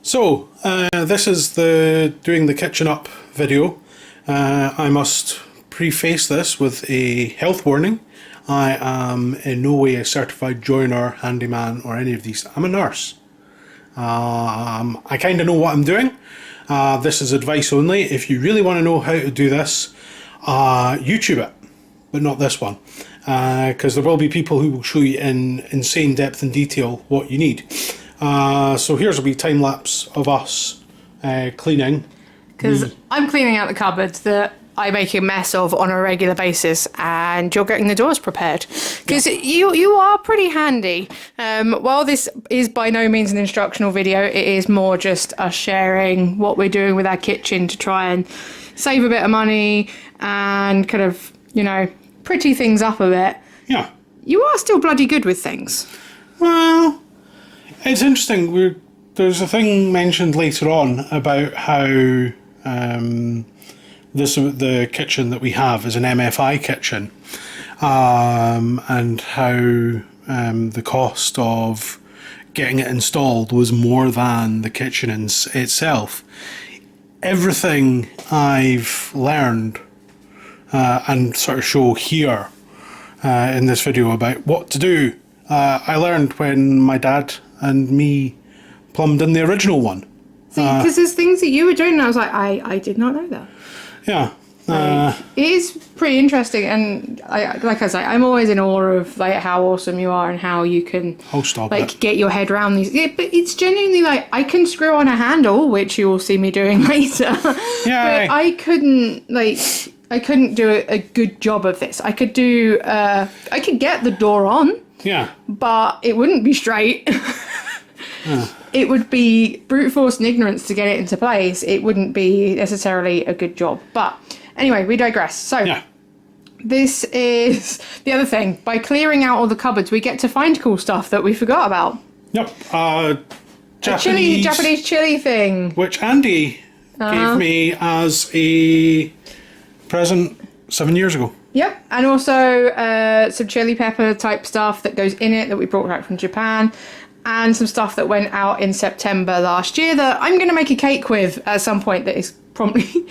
So, this is the doing the kitchen up video. I must preface this with a health warning. I am in no way a certified joiner, handyman or any of these. I'm a nurse. I kind of know what I'm doing. This is advice only. If you really want to know how to do this, YouTube it, but not this one. Because there will be people who will show you in insane depth and detail what you need. So here's a wee time lapse of us cleaning. Because I'm cleaning out the cupboards that I make a mess of on a regular basis, and you're getting the doors prepared. Because you are pretty handy. While this is by no means an instructional video, it is more just us sharing what we're doing with our kitchen to try and save a bit of money and kind of, you know, pretty things up a bit. Yeah. You are still bloody good with things. Well, it's interesting. There's a thing mentioned later on about how the kitchen that we have is an MFI kitchen, and how the cost of getting it installed was more than the kitchen itself. Everything I've learned and sort of show here in this video about what to do, I learned when my dad and me plumbed in the original one. Because there's things that you were doing and I was like, I did not know that. Yeah. It is pretty interesting, and like I say, I'm always in awe of like how awesome you are and how you can get your head around these. Yeah, but it's genuinely like I can screw on a handle, which you will see me doing later. Yeah. But I couldn't do a good job of this. I could get the door on. Yeah. But it wouldn't be straight. It would be brute force and ignorance to get it into place. It wouldn't be necessarily a good job. But anyway, we digress. So this is the other thing. By clearing out all the cupboards, we get to find cool stuff that we forgot about. Yep. Japanese chili thing. Which Andy gave me as a present 7 years ago. Yep, and also some chili pepper type stuff that goes in it that we brought back from Japan, and some stuff that went out in September last year that I'm going to make a cake with at some point that is promptly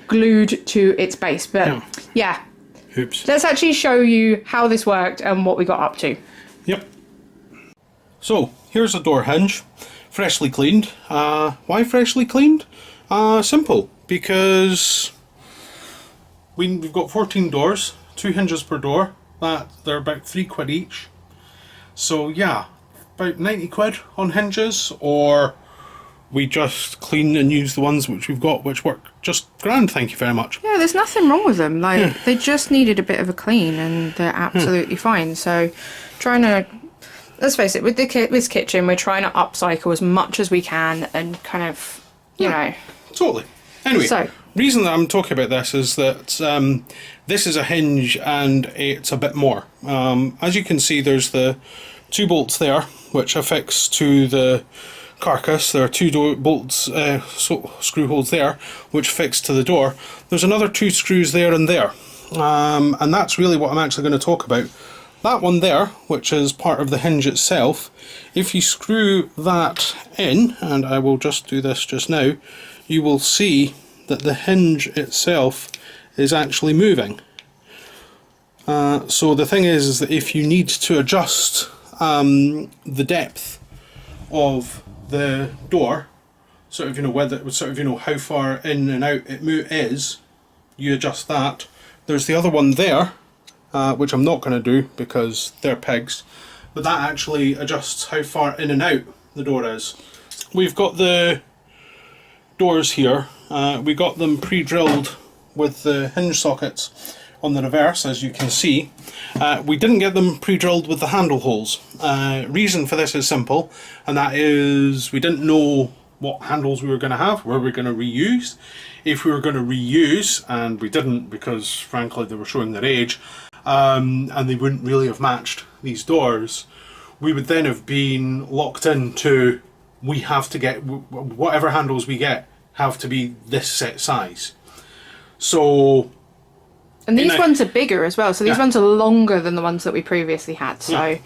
glued to its base. But yeah. Oops. Let's actually show you how this worked and what we got up to. Yep. So, here's a door hinge, freshly cleaned. Why freshly cleaned? Simple, because we've got 14 doors, 2 hinges per door. They're about £3 each. So yeah, about 90 quid on hinges, or we just clean and use the ones which we've got, which work just grand, thank you very much. Yeah, there's nothing wrong with them. Like they just needed a bit of a clean and they're absolutely fine. So let's face it, with this kitchen, we're trying to upcycle as much as we can and kind of, you know. Totally. Anyway, reason that I'm talking about this is that this is a hinge and it's a bit more. As you can see, there's the 2 bolts there, which affix to the carcass. There are 2 bolts, screw holes there, which fix to the door. There's another 2 screws there and there. And that's really what I'm actually going to talk about. That one there, which is part of the hinge itself, if you screw that in, and I will just do this just now, you will see that the hinge itself is actually moving. So the thing is that if you need to adjust the depth of the door, sort of, you know, how far in and out it is, you adjust that. There's the other one there, which I'm not going to do because they're pegs, but that actually adjusts how far in and out the door is. We've got the doors here. We got them pre-drilled with the hinge sockets on the reverse, as you can see. We didn't get them pre-drilled with the handle holes. Reason for this is simple, and that is we didn't know what handles we were going to have, were we going to reuse. If we were going to reuse, and we didn't because frankly they were showing their age, and they wouldn't really have matched these doors, we would then have been locked into, we have to get, whatever handles we get have to be this set size. So, and these ones are bigger as well, so these ones are longer than the ones that we previously had. So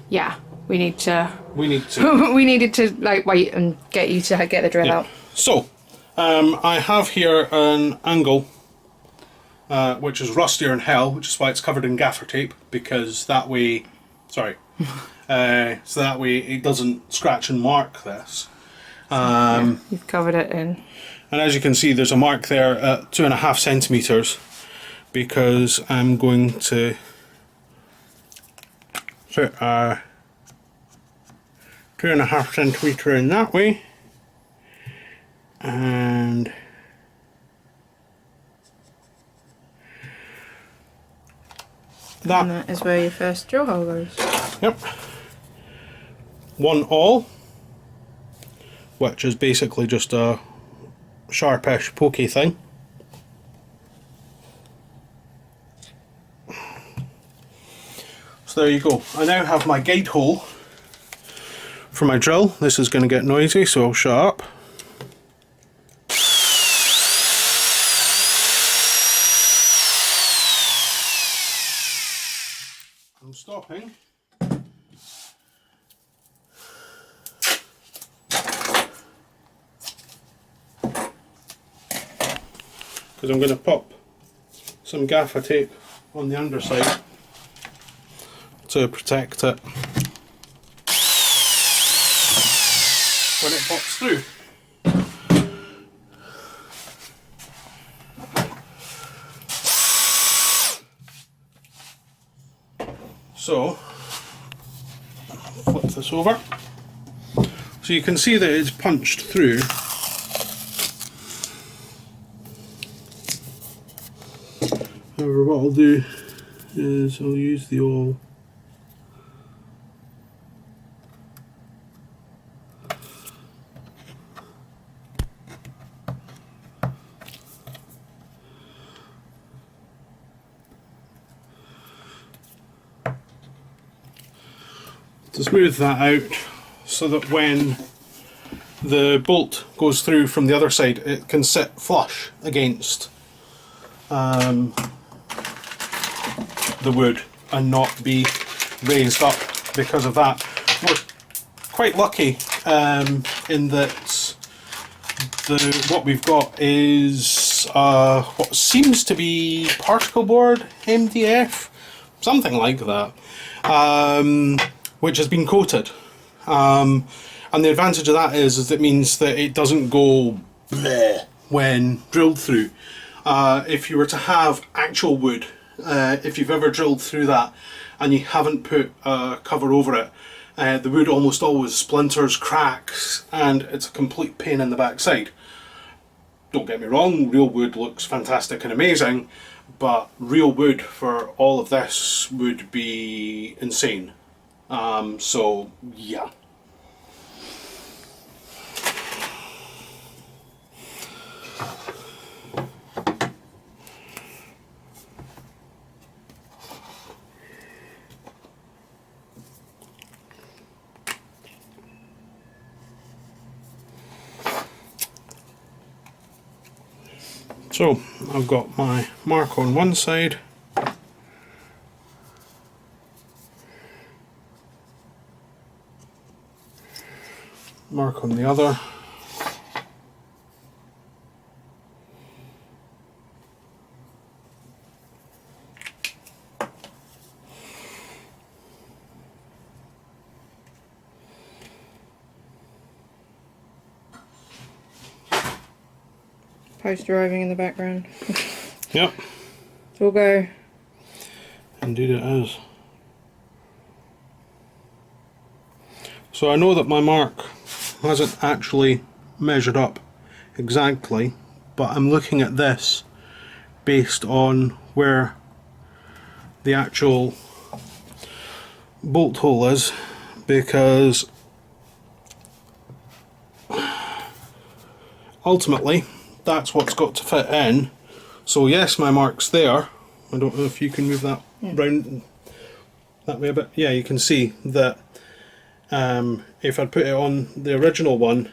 yeah, we need to We need to. we needed to like wait and get you to get the drill out. So, I have here an angle which is rustier than hell, which is why it's covered in gaffer tape, because that way, sorry, so that way it doesn't scratch and mark this. Yeah, you've covered it in. And as you can see, there's a mark there at 2.5 centimetres, because I'm going to put a 2.5 centimetre in that way, and And that is where your first drill hole goes. Yep. 1 awl, which is basically just a sharpish pokey thing. So there you go. I now have my guide hole for my drill. This is going to get noisy, so I'll shut up. I'm stopping. Because I'm going to pop some gaffer tape on the underside to protect it when it pops through. So, flip this over. So you can see that it's punched through. However, what I'll do is I'll use the awl to smooth that out, so that when the bolt goes through from the other side, it can sit flush against the wood and not be raised up because of that. We're quite lucky in that what we've got is what seems to be particle board MDF, something like that, which has been coated. And the advantage of that is it means that it doesn't go bleh when drilled through. If you were to have actual wood, if you've ever drilled through that and you haven't put a cover over it, the wood almost always splinters, cracks, and it's a complete pain in the backside. Don't get me wrong, real wood looks fantastic and amazing, but real wood for all of this would be insane. So yeah. So I've got my mark on one side, mark on the other, Post arriving in the background. yep, We'll go. indeed it is. So I know that my mark hasn't actually measured up exactly, but I'm looking at this based on where the actual bolt hole is, because ultimately that's what's got to fit in. So yes, my mark's there. I don't know if you can move that round that way a bit. Yeah, you can see that if I'd put it on the original one,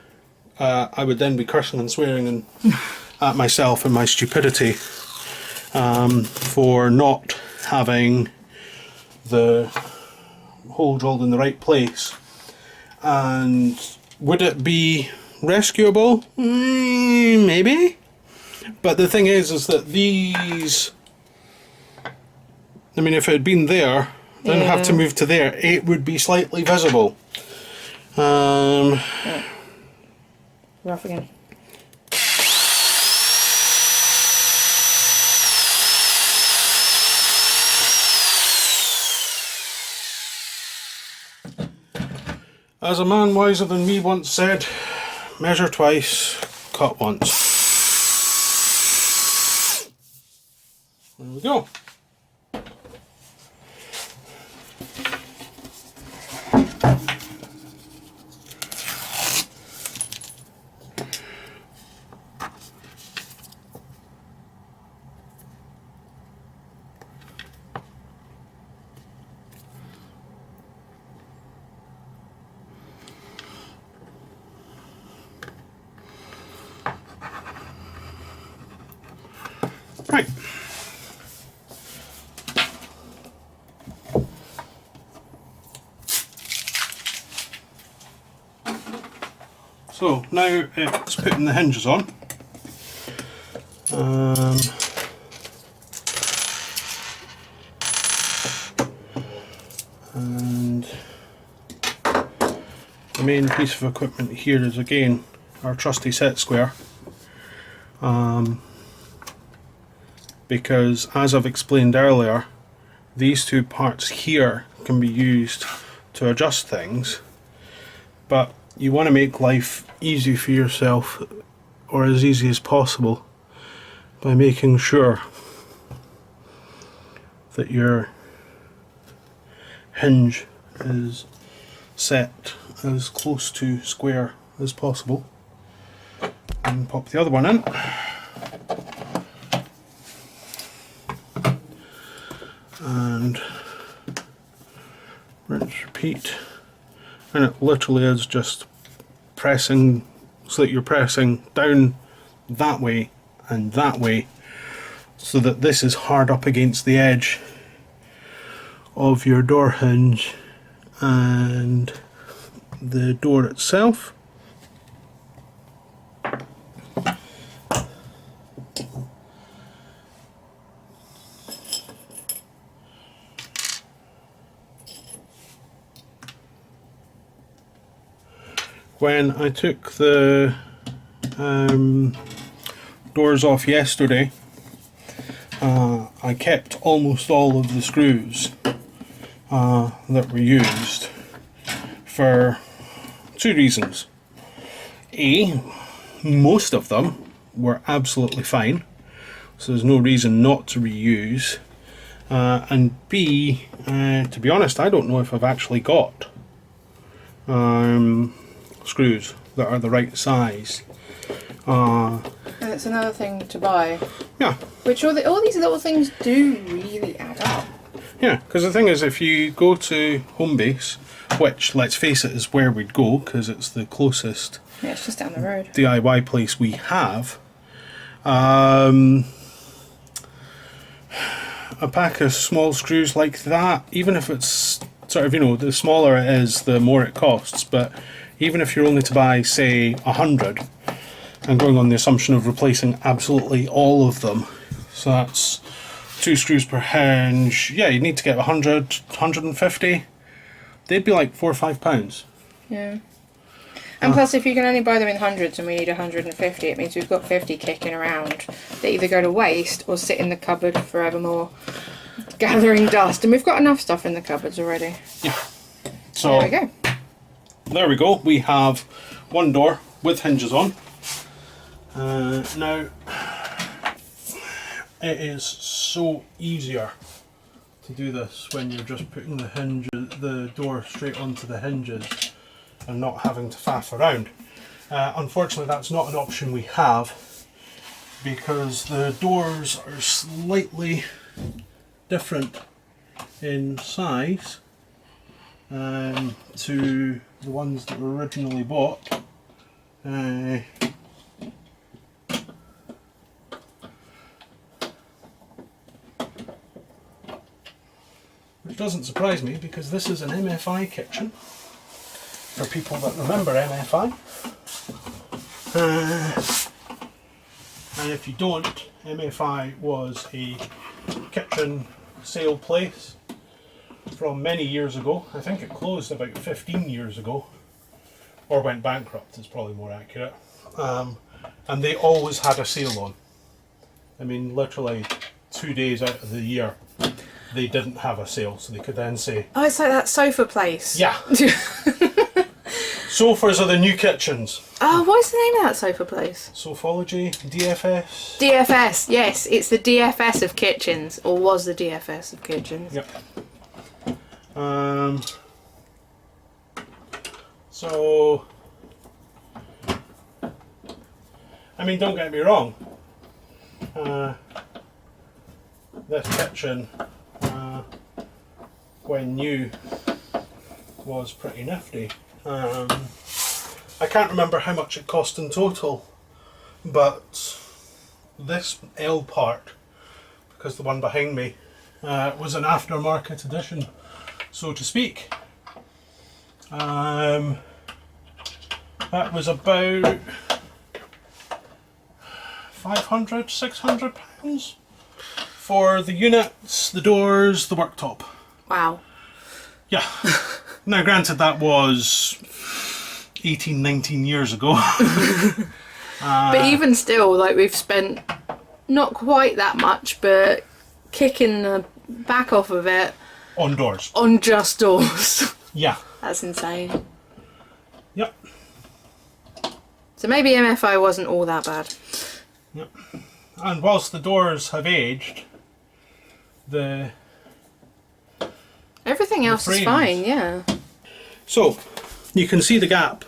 I would then be cursing and swearing and at myself and my stupidity for not having the holes all in the right place. And would it be rescuable? Maybe. But the thing is that these, I mean, if it had been there, then have to move to there, it would be slightly visible. Rough again. As a man wiser than me once said, measure twice, cut once. There we go. Right. So now it's putting the hinges on. And the main piece of equipment here is again our trusty set square. Because as I've explained earlier, these two parts here can be used to adjust things, but you want to make life easy for yourself, or as easy as possible, by making sure that your hinge is set as close to square as possible. And pop the other one in. And rinse, repeat, and it literally is just pressing, so that you're pressing down that way and that way, so that this is hard up against the edge of your door hinge and the door itself. When I took the doors off yesterday, I kept almost all of the screws that were used for two reasons. A, most of them were absolutely fine, so there's no reason not to reuse. And B, to be honest, I don't know if I've actually got screws that are the right size. And it's another thing to buy. Yeah. Which all these little things do really add up. Yeah, because the thing is, if you go to Homebase, which, let's face it, is where we'd go, because it's the closest Yeah, it's just down the road. DIY place we have, a pack of small screws like that, even if it's sort of, you know, the smaller it is, the more it costs, but even if you're only to buy, say, 100, and going on the assumption of replacing absolutely all of them, so that's 2 screws per hinge, yeah, you need to get 100, 150, they'd be like £4 or £5. Yeah. And plus, if you can only buy them in hundreds and we need 150, it means we've got 50 kicking around that either go to waste or sit in the cupboard forevermore, gathering dust. And we've got enough stuff in the cupboards already. Yeah. So there we go. There we go. We have one door with hinges on. Now, it is so easier to do this when you're just putting the door straight onto the hinges and not having to faff around. Unfortunately, that's not an option we have, because the doors are slightly different in size to the ones that were originally bought. Which Which doesn't surprise me because this is an MFI kitchen. For people that remember MFI. And if you don't, MFI was a kitchen sale place from many years ago. I think it closed about 15 years ago. Or went bankrupt, is probably more accurate. And they always had a sale on. I mean, literally 2 days out of the year, they didn't have a sale, so they could then say... Oh, it's like that sofa place. Yeah. Sofas are the new kitchens. Oh, what's the name of that sofa place? Sofology, DFS. DFS, yes. It's the DFS of kitchens, or was the DFS of kitchens. Yep. So... I mean, don't get me wrong. This kitchen, when new, was pretty nifty. I can't remember how much it cost in total, but this L part, because the one behind me, was an aftermarket edition, so to speak. That was about £500, £600 for the units, the doors, the worktop. Wow. Yeah. Now granted that was 18, 19 years ago. But even still, like, we've spent not quite that much, but kicking the back off of it. On doors. On just doors. Yeah. That's insane. Yep. So maybe MFI wasn't all that bad. Yep. And whilst the doors have aged, everything else is frames. fine, yeah. So, you can see the gap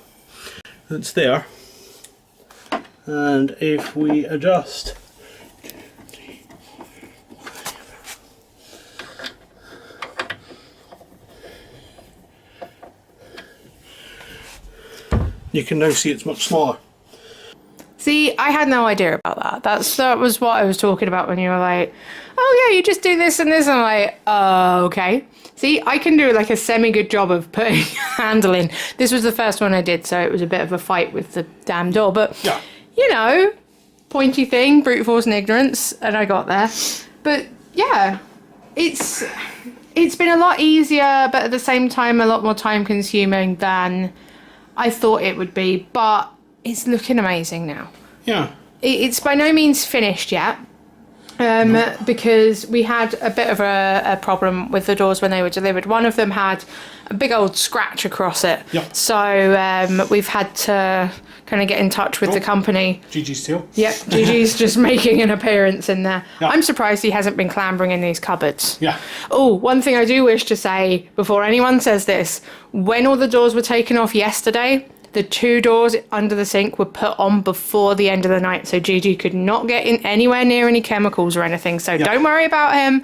that's there. And if we adjust you can now see it's much smaller. See, I had no idea about that. That was what I was talking about when you were like, oh yeah, you just do this and this. And I'm like, okay. See, I can do like a semi-good job of putting handle in. This was the first one I did, so it was a bit of a fight with the damn door. But, yeah. You know, pointy thing, brute force and ignorance, and I got there. But yeah, it's been a lot easier, but at the same time, a lot more time consuming than I thought it would be. But it's looking amazing now. Yeah. It's by no means finished yet. Because we had a bit of a problem with the doors when they were delivered. One of them had a big old scratch across it. Yep. So we've had to kind of get in touch with the company. Gigi's tail. Yep, Gigi's just making an appearance in there. Yep. I'm surprised he hasn't been clambering in these cupboards. Yeah. Oh, one thing I do wish to say before anyone says this, when all the doors were taken off yesterday, the 2 doors under the sink were put on before the end of the night, so Gigi could not get in anywhere near any chemicals or anything. So Don't worry about him.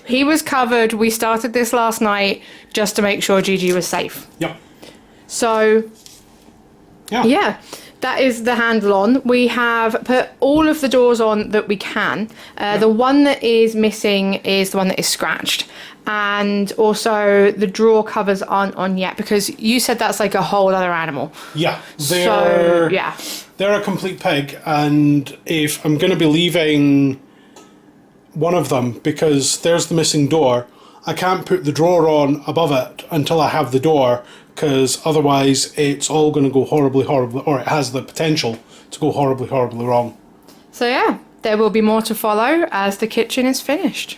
He was covered. We started this last night just to make sure Gigi was safe. Yep. So, yeah, that is the handle on. We have put all of the doors on that we can. The one that is missing is the one that is scratched. And also the drawer covers aren't on yet because you said that's like a whole other animal. Yeah. They're a complete pig, and if I'm going to be leaving one of them because there's the missing door, I can't put the drawer on above it until I have the door, because otherwise it's all going to go horribly, or it has the potential to go horribly, horribly wrong. So yeah, there will be more to follow as the kitchen is finished.